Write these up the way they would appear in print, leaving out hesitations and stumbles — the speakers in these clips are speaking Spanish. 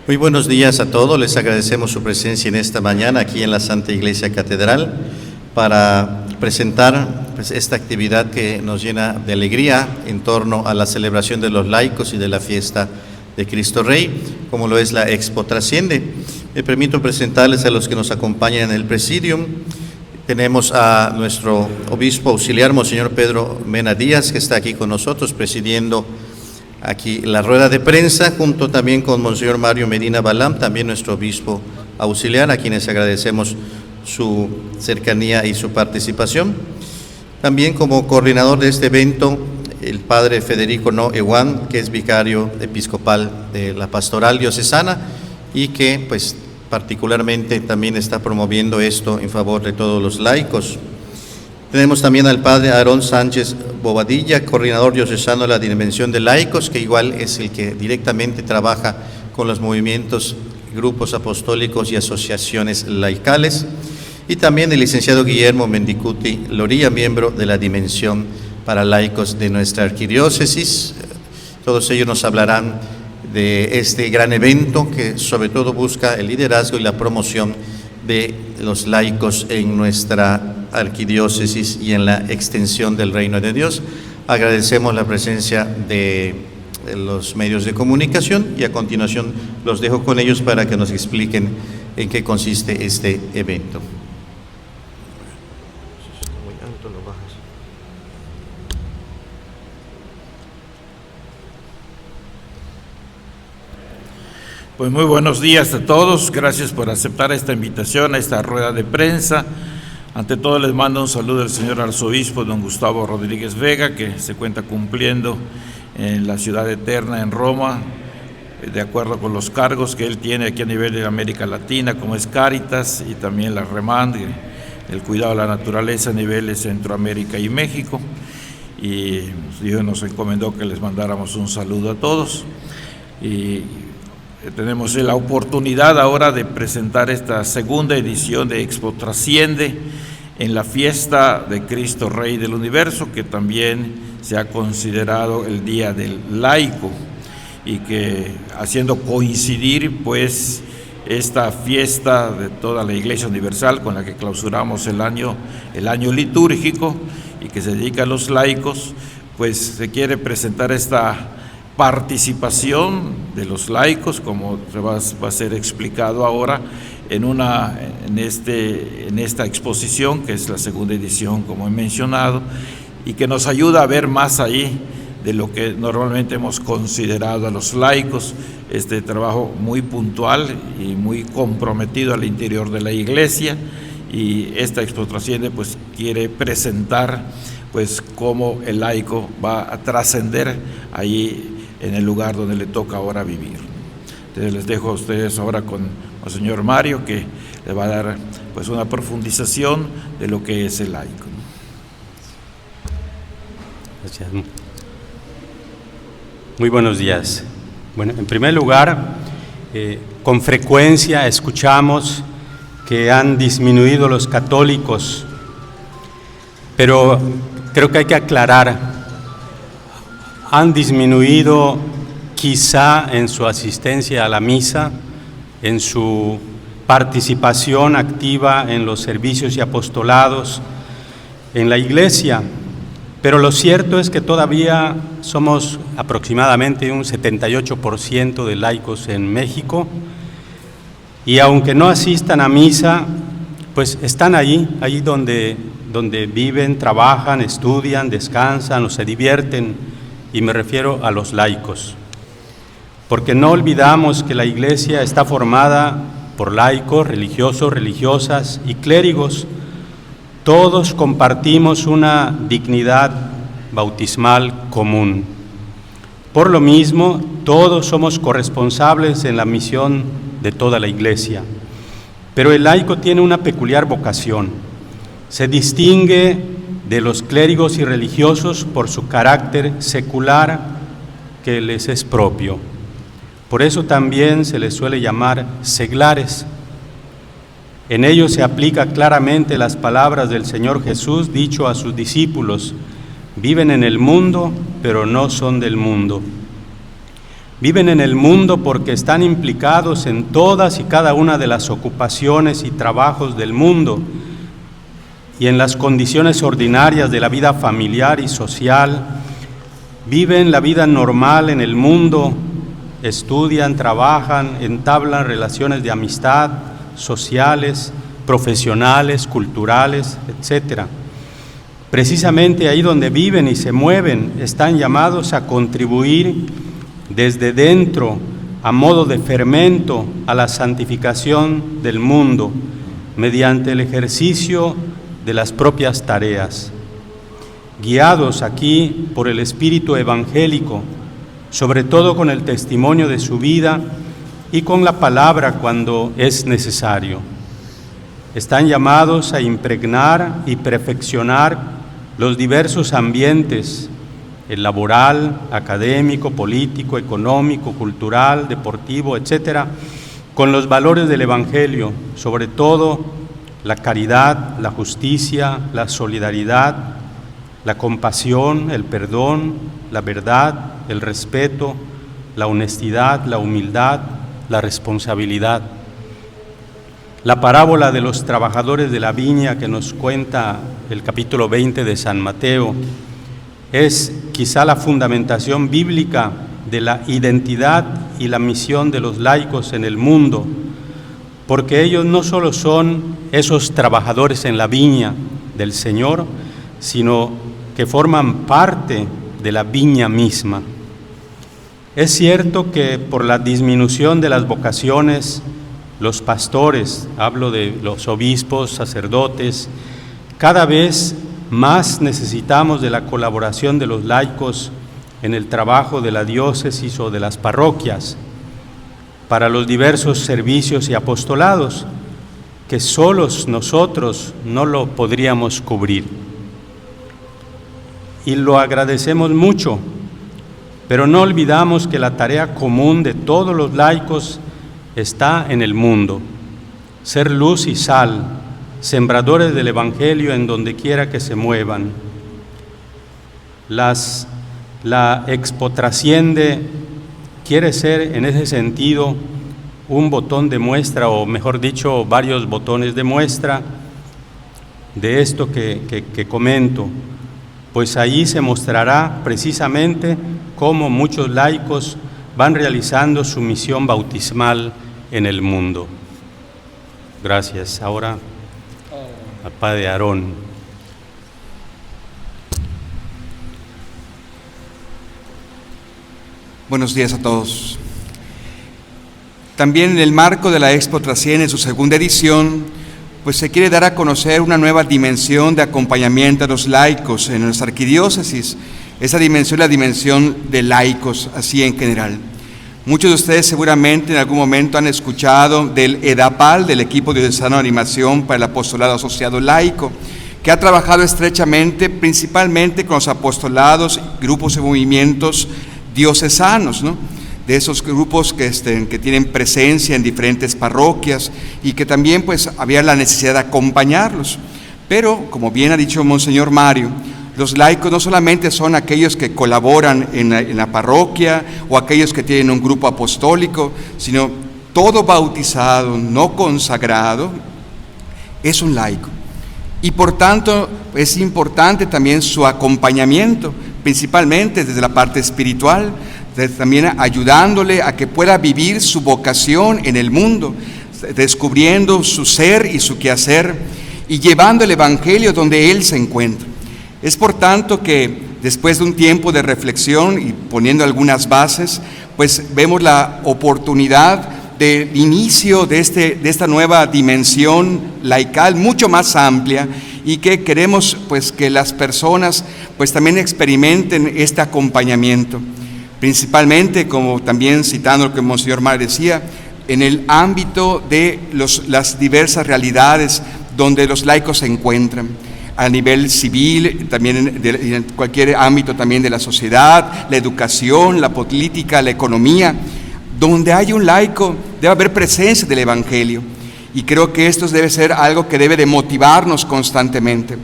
Muy buenos días a todos, les agradecemos su presencia en esta mañana aquí en la Santa Iglesia Catedral para presentar esta actividad que nos llena de alegría en torno a la celebración de los laicos y de la fiesta de Cristo Rey, como lo es la Expo Trasciende. Me permito presentarles a los que nos acompañan en el Presidium. Tenemos a nuestro obispo auxiliar, Monseñor Pedro Mena Díaz, que está aquí con nosotros presidiendo aquí la rueda de prensa, junto también con Monseñor Mario Medina Balam, también nuestro obispo auxiliar, a quienes agradecemos su cercanía y su participación. También como coordinador de este evento, el padre Federico No Ewan, que es vicario episcopal de la Pastoral Diocesana y que pues particularmente también está promoviendo esto en favor de todos los laicos. Tenemos también al padre Aarón Sánchez Bobadilla, coordinador diocesano de la Dimensión de Laicos, que igual es el que directamente trabaja con los movimientos, grupos apostólicos y asociaciones laicales. Y también el licenciado Guillermo Mendicuti Loría, miembro de la Dimensión para Laicos de nuestra arquidiócesis. Todos ellos nos hablarán de este gran evento que sobre todo busca el liderazgo y la promoción de los laicos en nuestra arquidiócesis y en la extensión del reino de Dios. Agradecemos la presencia de los medios de comunicación y a continuación los dejo con ellos para que nos expliquen en qué consiste este evento. Pues muy buenos días a todos, gracias por aceptar esta invitación a esta rueda de prensa. Ante todo les mando un saludo al señor arzobispo don Gustavo Rodríguez Vega, que se cuenta cumpliendo en la ciudad eterna en Roma, de acuerdo con los cargos que él tiene aquí a nivel de América Latina, como es Cáritas y también la REMAND, el cuidado de la naturaleza a nivel de Centroamérica y México. Y Dios nos encomendó que les mandáramos un saludo a todos. Y tenemos la oportunidad ahora de presentar esta segunda edición de Expo Trasciende en la fiesta de Cristo Rey del Universo, que también se ha considerado el Día del Laico, y que haciendo coincidir pues esta fiesta de toda la Iglesia Universal con la que clausuramos el año litúrgico y que se dedica a los laicos, pues se quiere presentar esta participación de los laicos, como va a ser explicado ahora en esta exposición, que es la segunda edición, como he mencionado, y que nos ayuda a ver más ahí de lo que normalmente hemos considerado a los laicos, este trabajo muy puntual y muy comprometido al interior de la Iglesia. Y esta Expo Trasciende pues quiere presentar pues cómo el laico va a trascender ahí en el lugar donde le toca ahora vivir. Entonces les dejo a ustedes ahora con el señor Mario, que le va a dar pues una profundización de lo que es el laico. Gracias. Muy buenos días. Bueno, en primer lugar, con frecuencia escuchamos que han disminuido los católicos, pero creo que hay que aclarar. Han disminuido quizá en su asistencia a la misa, en su participación activa en los servicios y apostolados en la Iglesia, pero lo cierto es que todavía somos aproximadamente un 78% de laicos en México, y aunque no asistan a misa, pues están allí donde viven, trabajan, estudian, descansan o se divierten. Y me refiero a los laicos, porque no olvidamos que la Iglesia está formada por laicos, religiosos, religiosas y clérigos. Todos compartimos una dignidad bautismal común. Por lo mismo, todos somos corresponsables en la misión de toda la Iglesia. Pero el laico tiene una peculiar vocación. Se distingue de los clérigos y religiosos por su carácter secular que les es propio. Por eso también se les suele llamar seglares. En ellos se aplica claramente las palabras del Señor Jesús dicho a sus discípulos: viven en el mundo, pero no son del mundo. Viven en el mundo porque están implicados en todas y cada una de las ocupaciones y trabajos del mundo y en las condiciones ordinarias de la vida familiar y social. Viven la vida normal en el mundo, estudian, trabajan, entablan relaciones de amistad, sociales, profesionales, culturales, etc. Precisamente ahí donde viven y se mueven, están llamados a contribuir desde dentro, a modo de fermento, a la santificación del mundo, mediante el ejercicio de las propias tareas. Guiados aquí por el espíritu evangélico, sobre todo con el testimonio de su vida y con la palabra cuando es necesario. Están llamados a impregnar y perfeccionar los diversos ambientes, el laboral, académico, político, económico, cultural, deportivo, etcétera, con los valores del Evangelio, sobre todo la caridad, la justicia, la solidaridad, la compasión, el perdón, la verdad, el respeto, la honestidad, la humildad, la responsabilidad. La parábola de los trabajadores de la viña que nos cuenta el capítulo 20 de San Mateo es quizá la fundamentación bíblica de la identidad y la misión de los laicos en el mundo, porque ellos no solo son esos trabajadores en la viña del Señor, sino que forman parte de la viña misma. Es cierto que por la disminución de las vocaciones, los pastores, hablo de los obispos, sacerdotes, cada vez más necesitamos de la colaboración de los laicos en el trabajo de la diócesis o de las parroquias, para los diversos servicios y apostolados, que solos nosotros no lo podríamos cubrir. Y lo agradecemos mucho, pero no olvidamos que la tarea común de todos los laicos está en el mundo: ser luz y sal, sembradores del Evangelio en donde quiera que se muevan. La Expo Trasciende quiere ser en ese sentido un botón de muestra, o mejor dicho, varios botones de muestra de esto que comento, pues ahí se mostrará precisamente cómo muchos laicos van realizando su misión bautismal en el mundo. Gracias. Ahora al Padre Aarón. Buenos días a todos. También en el marco de la Expo Trasciende, en su segunda edición, pues se quiere dar a conocer una nueva dimensión de acompañamiento a los laicos en nuestra arquidiócesis. Esa dimensión, la dimensión de laicos, así en general. Muchos de ustedes seguramente en algún momento han escuchado del EDAPAL, del Equipo Diocesano de Animación para el Apostolado Asociado Laico, que ha trabajado estrechamente, principalmente con los apostolados, grupos y movimientos diocesanos, ¿no? De esos grupos que tienen presencia en diferentes parroquias y que también pues había la necesidad de acompañarlos. Pero, como bien ha dicho Monseñor Mario, los laicos no solamente son aquellos que colaboran en la parroquia o aquellos que tienen un grupo apostólico, sino todo bautizado, no consagrado, es un laico. Y por tanto es importante también su acompañamiento, principalmente desde la parte espiritual, también ayudándole a que pueda vivir su vocación en el mundo, descubriendo su ser y su quehacer y llevando el Evangelio donde él se encuentra. Es por tanto que después de un tiempo de reflexión y poniendo algunas bases, pues vemos la oportunidad del inicio de esta nueva dimensión laical mucho más amplia, y que queremos pues que las personas pues también experimenten este acompañamiento, principalmente, como también citando lo que Monseñor Mar decía, en el ámbito de las diversas realidades donde los laicos se encuentran, a nivel civil, también en cualquier ámbito también de la sociedad, la educación, la política, la economía. Donde hay un laico debe haber presencia del Evangelio, y creo que esto debe ser algo que debe de motivarnos constantemente.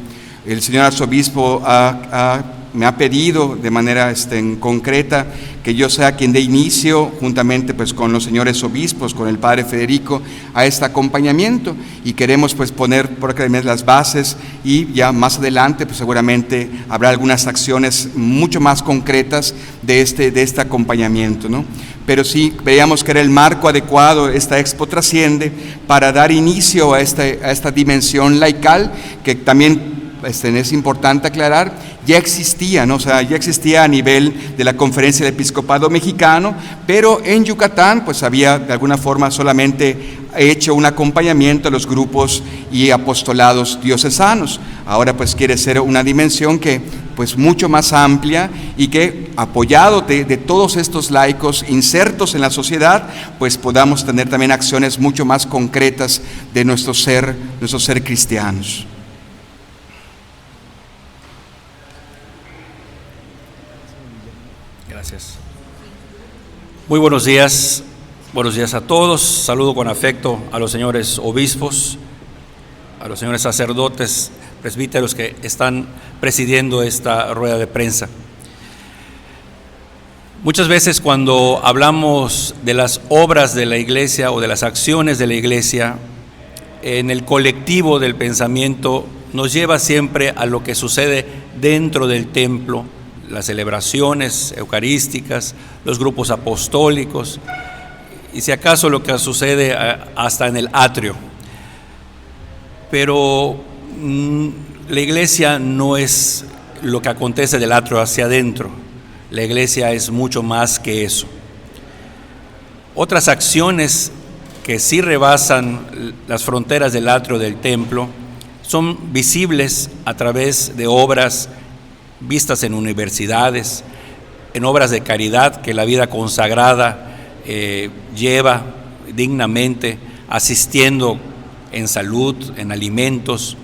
El señor arzobispo ha me ha pedido de manera concreta que yo sea quien dé inicio, juntamente pues con los señores obispos, con el padre Federico, a este acompañamiento, y queremos pues poner por acá las bases, y ya más adelante pues seguramente habrá algunas acciones mucho más concretas de este acompañamiento, ¿no? Pero sí veíamos que era el marco adecuado esta Expo Trasciende para dar inicio a esta dimensión laical, que también es importante aclarar, ya existía, ¿no? O sea, ya existía a nivel de la Conferencia del Episcopado Mexicano, pero en Yucatán pues había de alguna forma solamente hecho un acompañamiento a los grupos y apostolados diocesanos. Ahora pues quiere ser una dimensión que pues mucho más amplia, y que apoyado de todos estos laicos insertos en la sociedad, pues podamos tener también acciones mucho más concretas de nuestro ser cristianos. Gracias. Muy buenos días a todos. Saludo con afecto a los señores obispos, a los señores sacerdotes, presbíteros que están presidiendo esta rueda de prensa. Muchas veces cuando hablamos de las obras de la Iglesia o de las acciones de la Iglesia, en el colectivo del pensamiento nos lleva siempre a lo que sucede dentro del templo, las celebraciones eucarísticas, los grupos apostólicos, y si acaso lo que sucede hasta en el atrio. Pero la Iglesia no es lo que acontece del atrio hacia adentro. La Iglesia es mucho más que eso. Otras acciones que sí rebasan las fronteras del atrio del templo son visibles a través de obras vistas en universidades, en obras de caridad que la vida consagrada lleva dignamente, asistiendo en salud, en alimentos,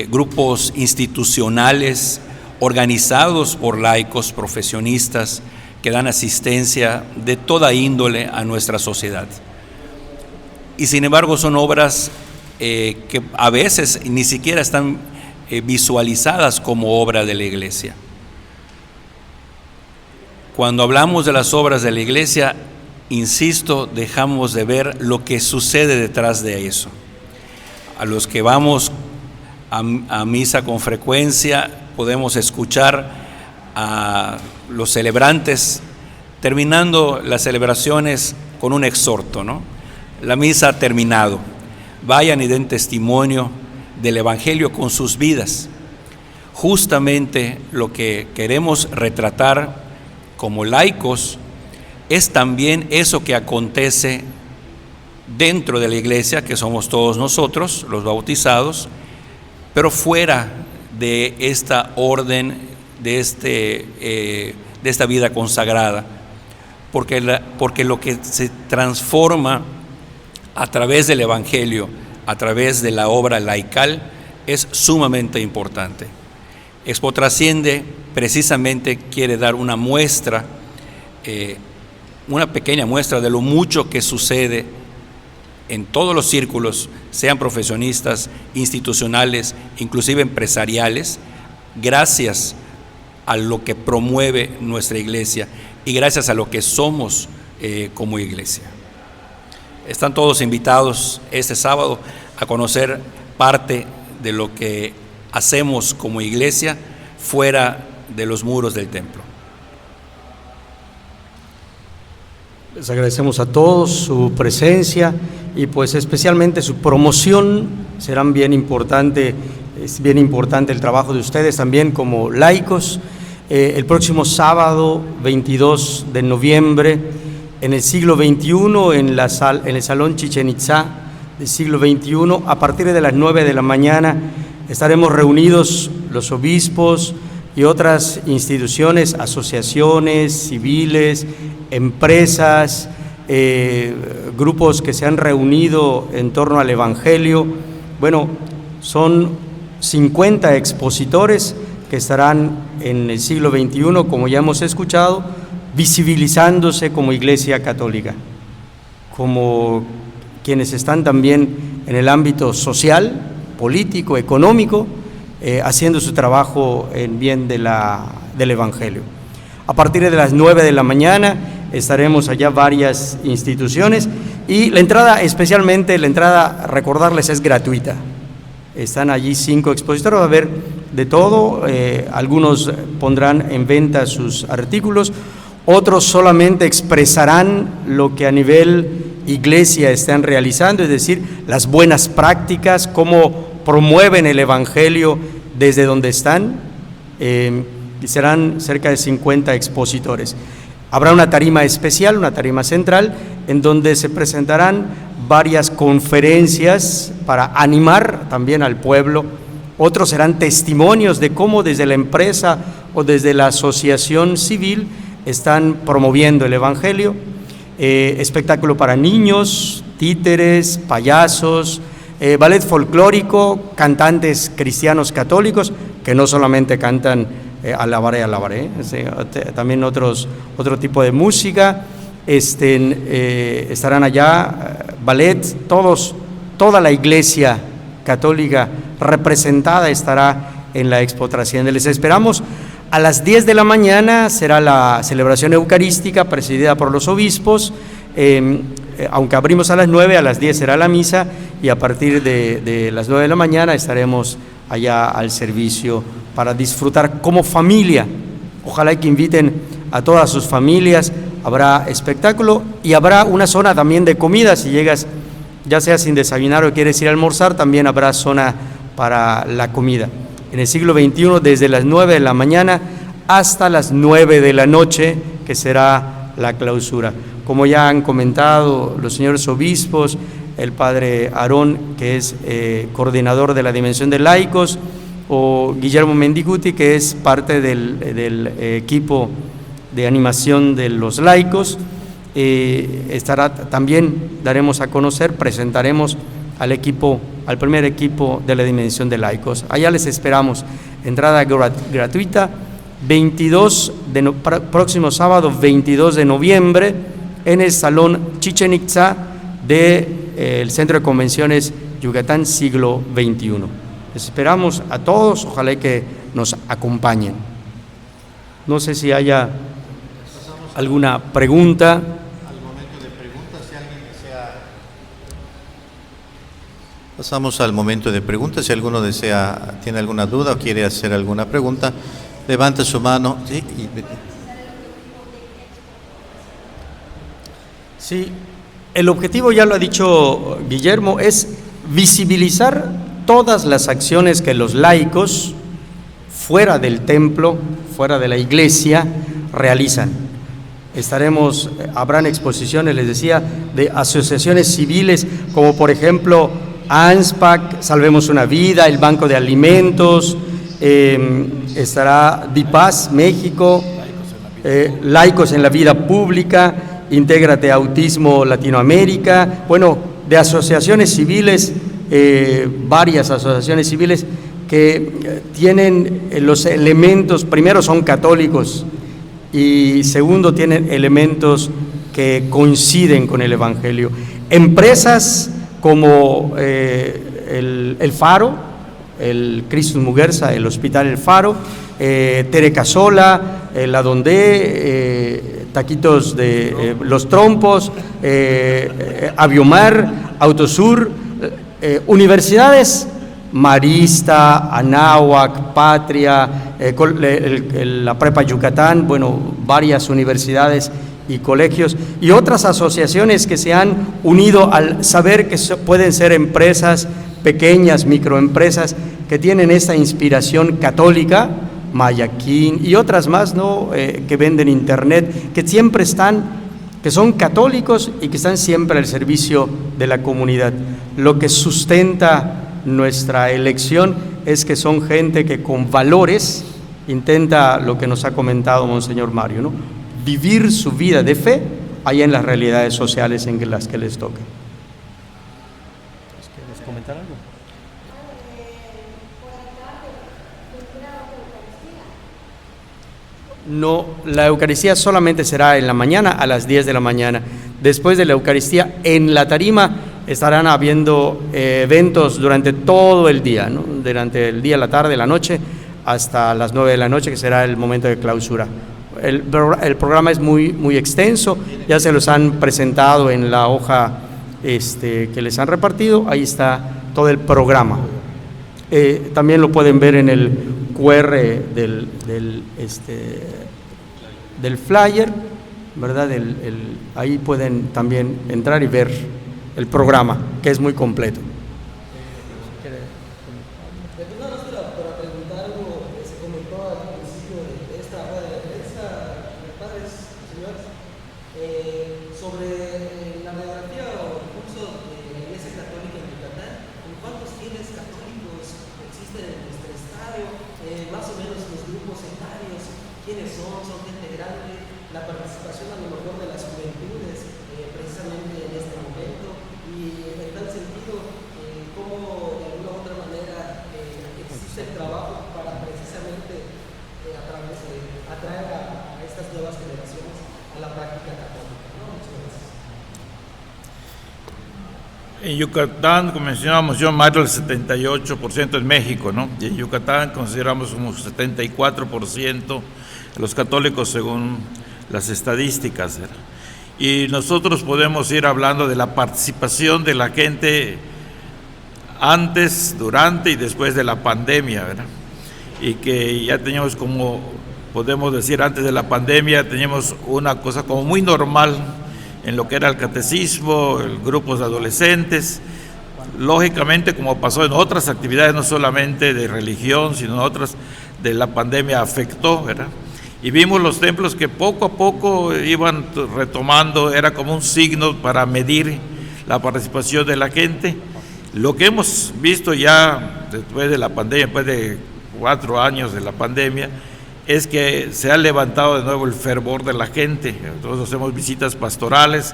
grupos institucionales organizados por laicos profesionistas que dan asistencia de toda índole a nuestra sociedad. Y sin embargo son obras que a veces ni siquiera están visualizadas como obra de la Iglesia. Cuando hablamos de las obras de la Iglesia, insisto, dejamos de ver lo que sucede detrás de eso. A los que vamos a misa con frecuencia, podemos escuchar a los celebrantes terminando las celebraciones con un exhorto, ¿no? La misa ha terminado, vayan y den testimonio del Evangelio con sus vidas. Justamente lo que queremos retratar como laicos es también eso que acontece dentro de la Iglesia, que somos todos nosotros, los bautizados, pero fuera de esta orden, de esta vida consagrada, porque lo que se transforma a través del Evangelio, a través de la obra laical, es sumamente importante. Expo Trasciende precisamente quiere dar una muestra, una pequeña muestra de lo mucho que sucede en todos los círculos, sean profesionistas, institucionales, inclusive empresariales, gracias a lo que promueve nuestra Iglesia y gracias a lo que somos como Iglesia. Están todos invitados este sábado a conocer parte de lo que hacemos como Iglesia fuera de los muros del templo. Les agradecemos a todos su presencia y pues especialmente su promoción. Es bien importante el trabajo de ustedes también como laicos. El próximo sábado 22 de noviembre en el siglo XXI, en el Salón Chichén Itzá del siglo XXI, a partir de las 9 de la mañana estaremos reunidos los obispos y otras instituciones, asociaciones civiles, empresas, grupos que se han reunido en torno al Evangelio. Bueno, son 50 expositores que estarán en el siglo XXI, como ya hemos escuchado, visibilizándose como Iglesia Católica, como quienes están también en el ámbito social, político, económico, haciendo su trabajo en bien del Evangelio. A partir de las 9 de la mañana estaremos allá varias instituciones y la entrada, especialmente la entrada, recordarles, es gratuita. Están allí 5 expositores, va a haber de todo, algunos pondrán en venta sus artículos, otros solamente expresarán lo que a nivel iglesia están realizando, es decir, las buenas prácticas, cómo promueven el Evangelio desde donde están, y serán cerca de 50 expositores. Habrá una tarima especial, una tarima central, en donde se presentarán varias conferencias para animar también al pueblo. Otros serán testimonios de cómo desde la empresa o desde la asociación civil están promoviendo el Evangelio. Espectáculo para niños, títeres, payasos, ballet folclórico, cantantes cristianos católicos que no solamente cantan alabaré, también otro tipo de música. Estarán allá ballet, toda la iglesia católica representada estará en la Expo Trasciende. Les esperamos. A las 10 de la mañana será la celebración eucarística presidida por los obispos, aunque abrimos a las 9, a las 10 será la misa y a partir de las 9 de la mañana estaremos allá al servicio para disfrutar como familia. Ojalá que inviten a todas sus familias, habrá espectáculo y habrá una zona también de comida. Si llegas ya sea sin desayunar o quieres ir a almorzar, también habrá zona para la comida. En el siglo XXI, desde las 9 de la mañana hasta las 9 de la noche, que será la clausura. Como ya han comentado los señores obispos, el padre Aarón, que es coordinador de la Dimensión de Laicos, o Guillermo Mendicuti, que es parte del equipo de animación de los laicos, estará también, daremos a conocer, presentaremos al primer equipo de la Dimensión de Laicos. Allá les esperamos, entrada gratuita, próximo sábado 22 de noviembre, en el Salón Chichén Itzá del Centro de Convenciones Yucatán siglo XXI. Les esperamos a todos, ojalá que nos acompañen. No sé si haya alguna pregunta. Pasamos al momento de preguntas. Si alguno tiene alguna duda o quiere hacer alguna pregunta, levante su mano. Sí, el objetivo, ya lo ha dicho Guillermo, es visibilizar todas las acciones que los laicos fuera del templo, fuera de la iglesia, realizan. Habrán exposiciones, les decía, de asociaciones civiles, como por ejemplo ANSPAC, Salvemos una Vida, el Banco de Alimentos, estará DIPAS México, Laicos en la Vida Pública, Intégrate Autismo Latinoamérica, bueno, de asociaciones civiles, varias asociaciones civiles que tienen los elementos, primero son católicos y segundo tienen elementos que coinciden con el Evangelio. Empresas como el Faro, el Christus Muguerza, el Hospital El Faro, Tere Casola, la Donde, Taquitos de Los Trompos, Aviomar, Autosur, universidades, Marista, Anáhuac, Patria, la Prepa Yucatán, bueno, varias universidades y colegios y otras asociaciones que se han unido al saber que pueden ser empresas pequeñas, microempresas que tienen esta inspiración católica, Mayaquín y otras más, ¿no? Que venden internet, que siempre que son católicos y que están siempre al servicio de la comunidad. Lo que sustenta nuestra elección es que son gente que con valores intenta lo que nos ha comentado Monseñor Mario, ¿no? Vivir su vida de fe allá en las realidades sociales en las que les toca. ¿Quieres comentar algo? No, la Eucaristía solamente será en la mañana a las 10 de la mañana. Después de la Eucaristía, en la tarima estarán habiendo eventos durante todo el día, ¿no? Durante el día, la tarde, la noche, hasta las 9 de la noche, que será el momento de clausura. El programa es muy extenso, ya se los han presentado en la hoja que les han repartido, ahí está todo el programa. También lo pueden ver en el QR del flyer, ¿verdad? Ahí pueden también entrar y ver el programa, que es muy completo. En Yucatán, como mencionábamos, más del 78% en México, ¿no? Y en Yucatán consideramos como 74% los católicos según las estadísticas, ¿verdad? Y nosotros podemos ir hablando de la participación de la gente antes, durante y después de la pandemia, ¿verdad? Y que ya teníamos, como podemos decir, antes de la pandemia teníamos una cosa como muy normal en lo que era el catecismo, grupos de adolescentes. Lógicamente, como pasó en otras actividades, no solamente de religión, sino en otras, de la pandemia afectó, ¿verdad? Y vimos los templos que poco a poco iban retomando, era como un signo para medir la participación de la gente. Lo que hemos visto ya después de la pandemia, después de 4 años de la pandemia, es que se ha levantado de nuevo el fervor de la gente. Nosotros hacemos visitas pastorales,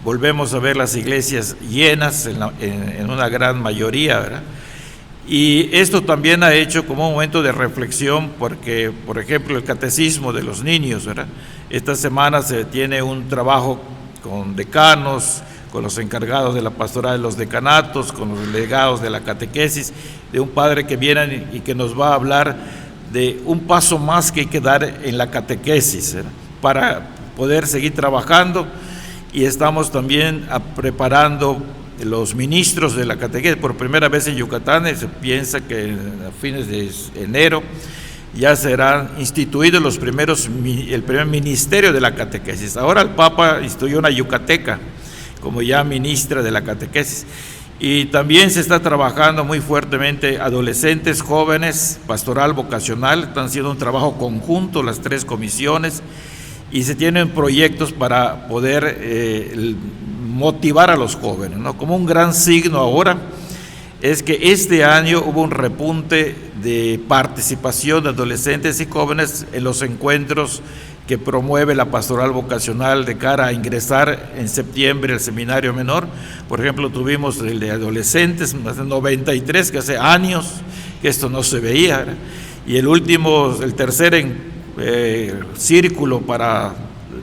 volvemos a ver las iglesias llenas en una gran mayoría, ¿verdad? Y esto también ha hecho como un momento de reflexión, porque, por ejemplo, el catecismo de los niños, ¿verdad? Esta semana se tiene un trabajo con decanos, con los encargados de la pastoral de los decanatos, con los delegados de la catequesis, de un padre que viene y que nos va a hablar de un paso más que hay que dar en la catequesis, ¿verdad? Para poder seguir trabajando. Y estamos también preparando los ministros de la catequesis. Por primera vez en Yucatán se piensa que a fines de enero ya serán instituidos el primer ministerio de la catequesis. Ahora el Papa instituyó una yucateca como ya ministra de la catequesis. Y también se está trabajando muy fuertemente adolescentes, jóvenes, pastoral vocacional. Están haciendo un trabajo conjunto las 3 comisiones y se tienen proyectos para poder motivar a los jóvenes, ¿no? Como un gran signo ahora es que este año hubo un repunte de participación de adolescentes y jóvenes en los encuentros que promueve la pastoral vocacional de cara a ingresar en septiembre al seminario menor. Por ejemplo, tuvimos el de adolescentes, más de 93, que hace años que esto no se veía, ¿verdad? Y el tercer círculo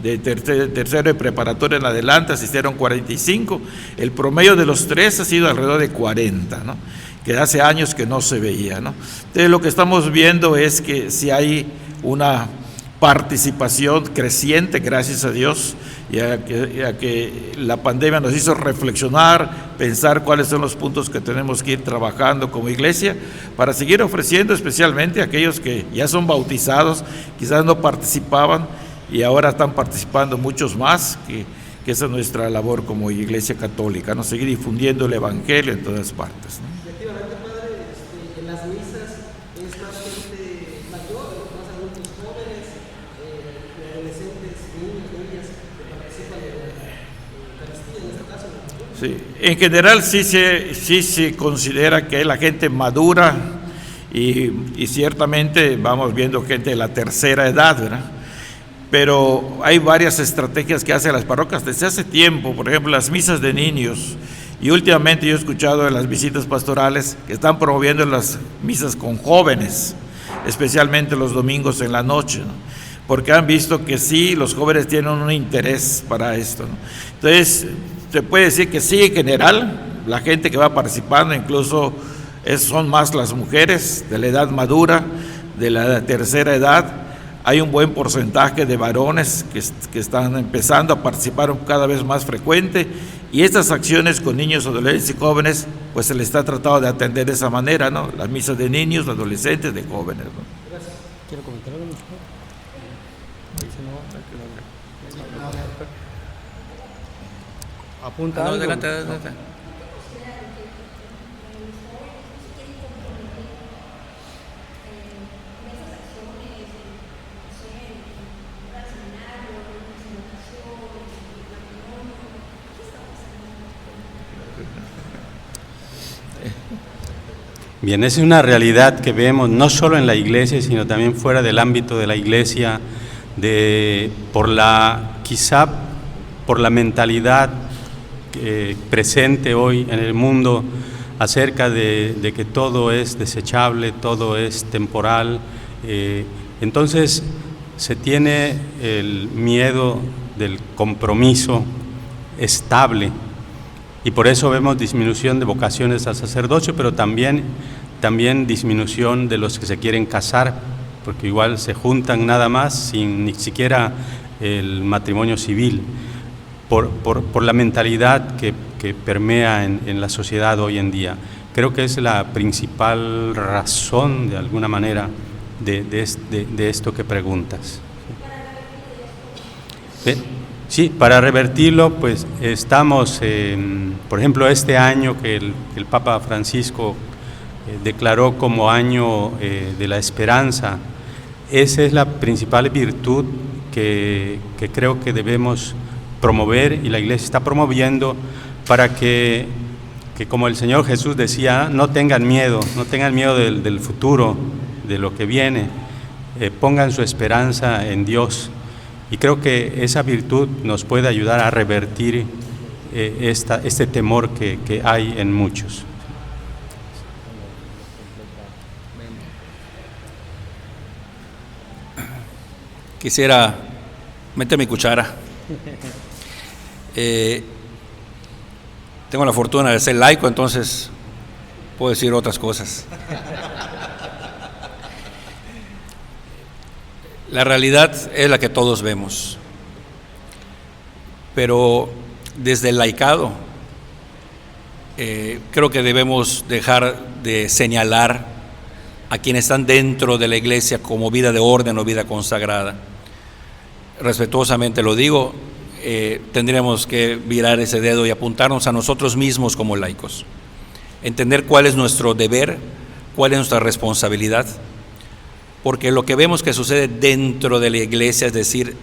de tercero de preparatoria en adelante asistieron 45, el promedio de los 3 ha sido alrededor de 40, ¿no? Que hace años que no se veía, ¿no? Entonces lo que estamos viendo es que si hay una participación creciente, gracias a Dios, ya que la pandemia nos hizo reflexionar, pensar cuáles son los puntos que tenemos que ir trabajando como iglesia para seguir ofreciendo, especialmente a aquellos que ya son bautizados, quizás no participaban y ahora están participando muchos más, que esa es nuestra labor como iglesia católica, ¿no? Seguir difundiendo el evangelio en todas partes, ¿no? Efectivamente, padre, en las misas es más gente mayor, más adultos jóvenes, adolescentes, niños, niñas que participan de la Eucaristía en este caso, ¿no? Sí, en general sí se considera que la gente madura y ciertamente vamos viendo gente de la tercera edad, ¿verdad? Pero hay varias estrategias que hacen las parroquias desde hace tiempo, por ejemplo, las misas de niños. Y últimamente yo he escuchado en las visitas pastorales que están promoviendo las misas con jóvenes, especialmente los domingos en la noche, ¿no? Porque han visto que sí, los jóvenes tienen un interés para esto, ¿no? Entonces, se puede decir que sí, en general, la gente que va participando incluso son más las mujeres de la edad madura, de la tercera edad. Hay un buen porcentaje de varones que están empezando a participar cada vez más frecuente, y estas acciones con niños, adolescentes y jóvenes, pues se les está tratando de atender de esa manera, ¿no? Las misas de niños, de adolescentes, de jóvenes, ¿no? Gracias. ¿Quiero comentar algo? Apunta algo. Adelante. Bien, es una realidad que vemos no solo en la iglesia, sino también fuera del ámbito de la iglesia, quizá por la mentalidad presente hoy en el mundo acerca de que todo es desechable, todo es temporal. Entonces se tiene el miedo del compromiso estable, y por eso vemos disminución de vocaciones al sacerdocio, pero también disminución de los que se quieren casar, porque igual se juntan nada más sin ni siquiera el matrimonio civil, por la mentalidad que permea en la sociedad hoy en día. Creo que es la principal razón, de alguna manera, de esto que preguntas. Sí, para revertirlo, pues estamos, por ejemplo, este año que el Papa Francisco declaró como año de la esperanza. Esa es la principal virtud que creo que debemos promover, y la Iglesia está promoviendo, para que como el Señor Jesús decía, no tengan miedo del futuro, de lo que viene, pongan su esperanza en Dios. Y creo que esa virtud nos puede ayudar a revertir este temor que hay en muchos. Quisiera meter mi cuchara. Tengo la fortuna de ser laico, entonces puedo decir otras cosas. La realidad es la que todos vemos, pero desde el laicado creo que debemos dejar de señalar a quienes están dentro de la iglesia como vida de orden o vida consagrada. Respetuosamente lo digo, tendríamos que virar ese dedo y apuntarnos a nosotros mismos como laicos, entender cuál es nuestro deber, cuál es nuestra responsabilidad, porque lo que vemos que sucede dentro de la iglesia, es decir,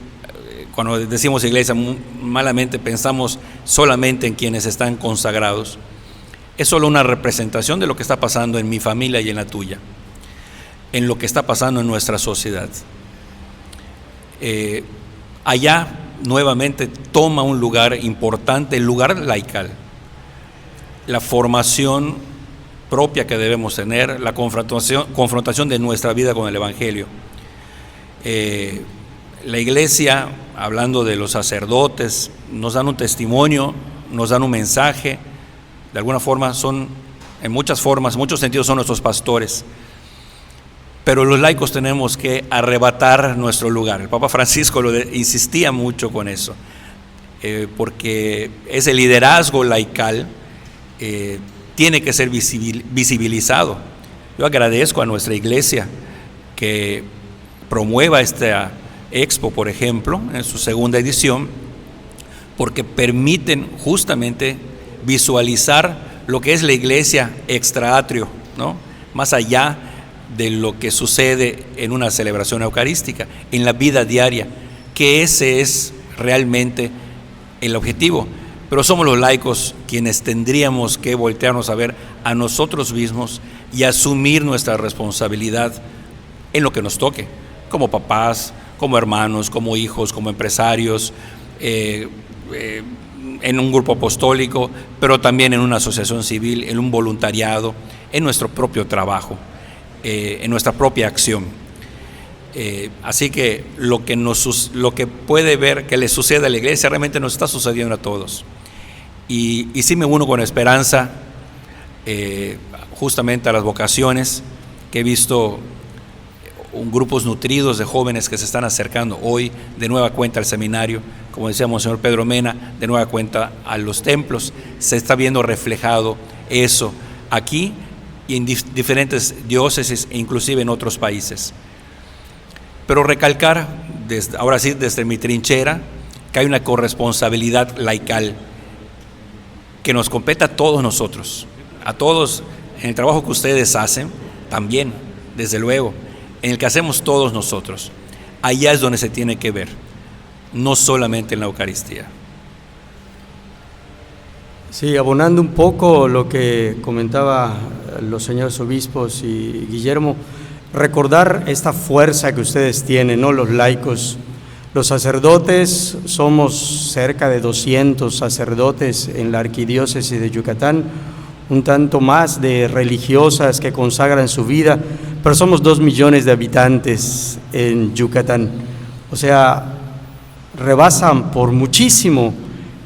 cuando decimos iglesia, malamente pensamos solamente en quienes están consagrados, es solo una representación de lo que está pasando en mi familia y en la tuya, en lo que está pasando en nuestra sociedad. Allá nuevamente toma un lugar importante, el lugar laical, la formación propia que debemos tener, la confrontación de nuestra vida con el Evangelio. La iglesia, hablando de los sacerdotes, nos dan un testimonio, nos dan un mensaje, de alguna forma son, en muchos sentidos son nuestros pastores, pero los laicos tenemos que arrebatar nuestro lugar. El Papa Francisco insistía mucho con eso, porque ese liderazgo laical tiene que ser visibilizado. Yo agradezco a nuestra iglesia que promueva esta expo, por ejemplo, en su segunda edición, porque permiten justamente visualizar lo que es la iglesia extra atrio, ¿no? Más allá de lo que sucede en una celebración eucarística, en la vida diaria, que ese es realmente el objetivo. Pero somos los laicos quienes tendríamos que voltearnos a ver a nosotros mismos y asumir nuestra responsabilidad en lo que nos toque, como papás, como hermanos, como hijos, como empresarios, en un grupo apostólico, pero también en una asociación civil, en un voluntariado, en nuestro propio trabajo, en nuestra propia acción. Así que lo que puede ver que le sucede a la iglesia realmente nos está sucediendo a todos. Y sí me uno con esperanza justamente a las vocaciones, que he visto grupos nutridos de jóvenes que se están acercando hoy de nueva cuenta al seminario, como decía Monseñor Pedro Mena, de nueva cuenta a los templos. Se está viendo reflejado eso aquí y en diferentes diócesis e inclusive en otros países. Pero recalcar, ahora sí desde mi trinchera, que hay una corresponsabilidad laical que nos compete a todos nosotros, a todos en el trabajo que ustedes hacen, también, desde luego, en el que hacemos todos nosotros. Allá es donde se tiene que ver, no solamente en la Eucaristía. Sí, abonando un poco lo que comentaba los señores obispos y Guillermo, recordar esta fuerza que ustedes tienen, ¿no? Los laicos, los sacerdotes, somos cerca de 200 sacerdotes en la arquidiócesis de Yucatán, un tanto más de religiosas que consagran su vida, pero somos 2 millones de habitantes en Yucatán. O sea, rebasan por muchísimo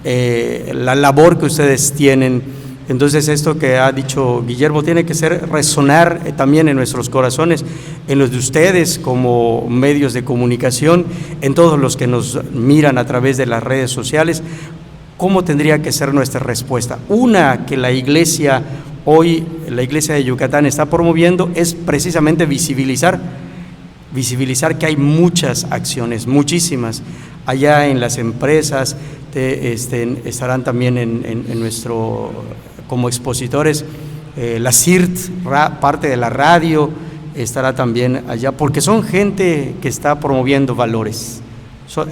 la labor que ustedes tienen. Entonces esto que ha dicho Guillermo tiene que resonar también en nuestros corazones, en los de ustedes como medios de comunicación, en todos los que nos miran a través de las redes sociales. ¿Cómo tendría que ser nuestra respuesta? Una que la Iglesia hoy, la Iglesia de Yucatán está promoviendo es precisamente visibilizar que hay muchas acciones, muchísimas. Allá en las empresas estarán también en nuestro, como expositores, la CIRT, parte de la radio, estará también allá, porque son gente que está promoviendo valores.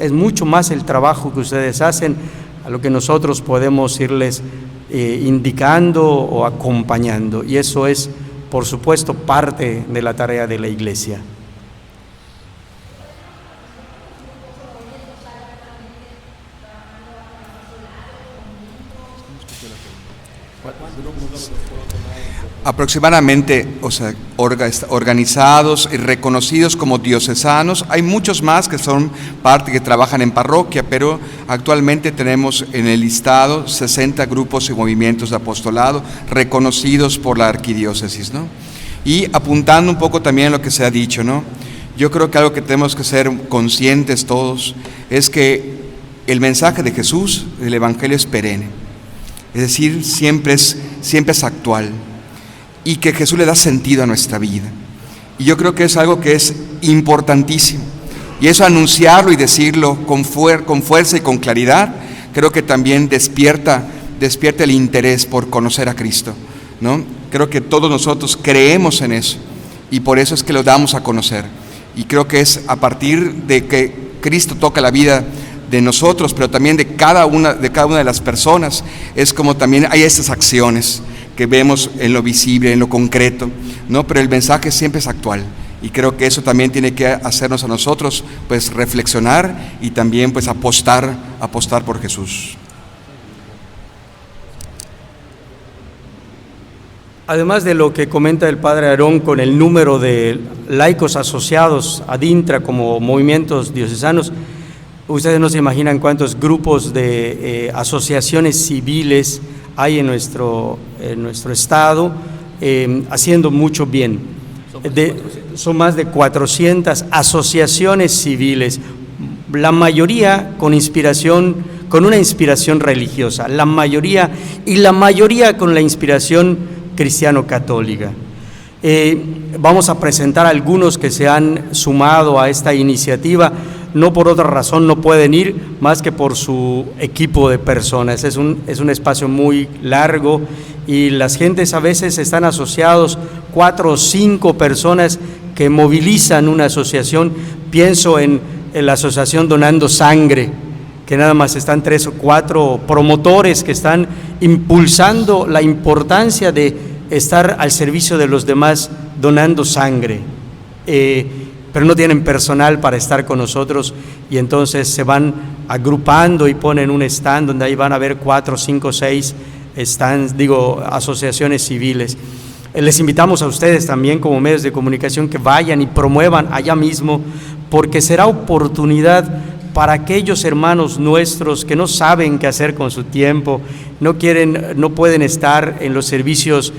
Es mucho más el trabajo que ustedes hacen a lo que nosotros podemos irles indicando o acompañando, y eso es, por supuesto, parte de la tarea de la Iglesia. Aproximadamente, organizados y reconocidos como diocesanos, hay muchos más que son parte, que trabajan en parroquia, pero actualmente tenemos en el listado 60 grupos y movimientos de apostolado reconocidos por la arquidiócesis, ¿no? Y apuntando un poco también a lo que se ha dicho, ¿no? Yo creo que algo que tenemos que ser conscientes todos es que el mensaje de Jesús, el Evangelio, es perenne, es decir, siempre es actual, y que Jesús le da sentido a nuestra vida. Y yo creo que es algo que es importantísimo. Y eso, anunciarlo y decirlo con fuerza y con claridad, creo que también despierta el interés por conocer a Cristo, ¿no? Creo que todos nosotros creemos en eso, y por eso es que lo damos a conocer. Y creo que es a partir de que Cristo toca la vida de nosotros, pero también de cada una de las personas, es como también hay estas acciones que vemos en lo visible, en lo concreto, ¿no? Pero el mensaje siempre es actual, y creo que eso también tiene que hacernos a nosotros pues reflexionar y también pues apostar por Jesús. Además de lo que comenta el Padre Aarón con el número de laicos asociados ad intra como movimientos diocesanos, ustedes no se imaginan cuántos grupos de asociaciones civiles hay en nuestro estado, haciendo mucho bien. Son más de 400 asociaciones civiles, la mayoría con una inspiración religiosa, la mayoría con la inspiración cristiano-católica. Vamos a presentar algunos que se han sumado a esta iniciativa. No por otra razón no pueden ir más que por su equipo de personas. Es un espacio muy largo, y las gentes a veces están asociados 4 o 5 personas que movilizan una asociación. Pienso en la asociación Donando Sangre, que nada más están 3 o 4 promotores que están impulsando la importancia de estar al servicio de los demás donando sangre. Pero no tienen personal para estar con nosotros, y entonces se van agrupando y ponen un stand donde ahí van a haber 4, 5, 6 asociaciones civiles. Les invitamos a ustedes también como medios de comunicación que vayan y promuevan allá mismo, porque será oportunidad para aquellos hermanos nuestros que no saben qué hacer con su tiempo, no pueden estar en los servicios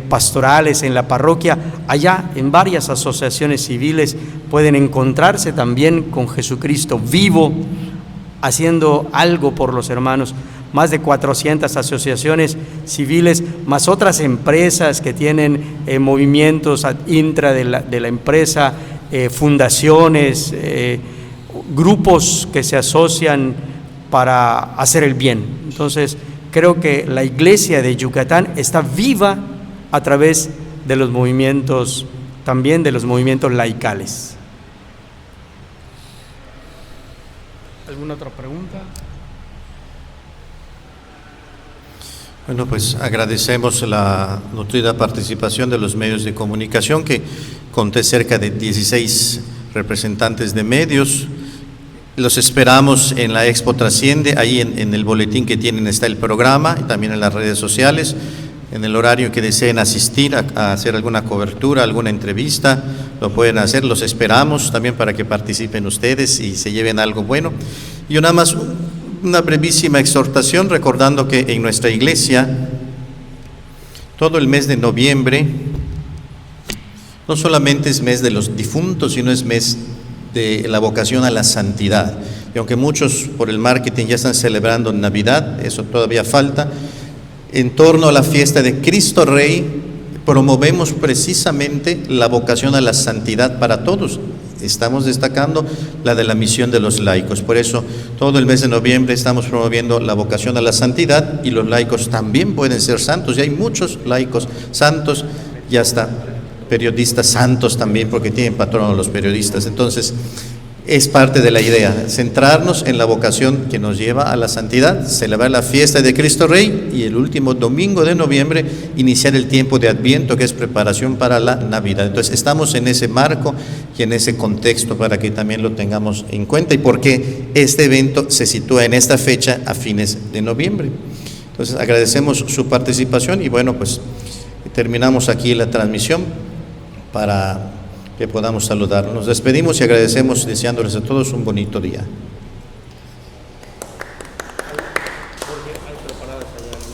pastorales en la parroquia, allá en varias asociaciones civiles pueden encontrarse también con Jesucristo vivo, haciendo algo por los hermanos. Más de 400 asociaciones civiles, más otras empresas que tienen movimientos intra de la empresa, fundaciones, grupos que se asocian para hacer el bien. Entonces, creo que la Iglesia de Yucatán está viva a través de los movimientos, también de los movimientos laicales. ¿Alguna otra pregunta? Bueno, pues agradecemos la nutrida participación de los medios de comunicación, que conté cerca de 16 representantes de medios. Los esperamos en la Expo Trasciende, ahí en el boletín que tienen está el programa, y también en las redes sociales. En el horario que deseen asistir a hacer alguna cobertura, alguna entrevista, lo pueden hacer. Los esperamos también para que participen ustedes y se lleven algo bueno. Y nada más una brevísima exhortación, recordando que en nuestra iglesia todo el mes de noviembre no solamente es mes de los difuntos, sino es mes de la vocación a la santidad. Y aunque muchos por el marketing ya están celebrando Navidad, eso todavía falta. En torno a la fiesta de Cristo Rey, promovemos precisamente la vocación a la santidad para todos. Estamos destacando la de la misión de los laicos. Por eso, todo el mes de noviembre estamos promoviendo la vocación a la santidad, y los laicos también pueden ser santos. Y hay muchos laicos santos, y hasta periodistas santos también, porque tienen patrono los periodistas. Entonces, es parte de la idea, centrarnos en la vocación que nos lleva a la santidad, celebrar la fiesta de Cristo Rey, y el último domingo de noviembre iniciar el tiempo de Adviento, que es preparación para la Navidad. Entonces estamos en ese marco y en ese contexto para que también lo tengamos en cuenta, y porque este evento se sitúa en esta fecha a fines de noviembre. Entonces agradecemos su participación, y bueno, pues terminamos aquí la transmisión para que podamos saludar. Nos despedimos y agradecemos, deseándoles a todos un bonito día.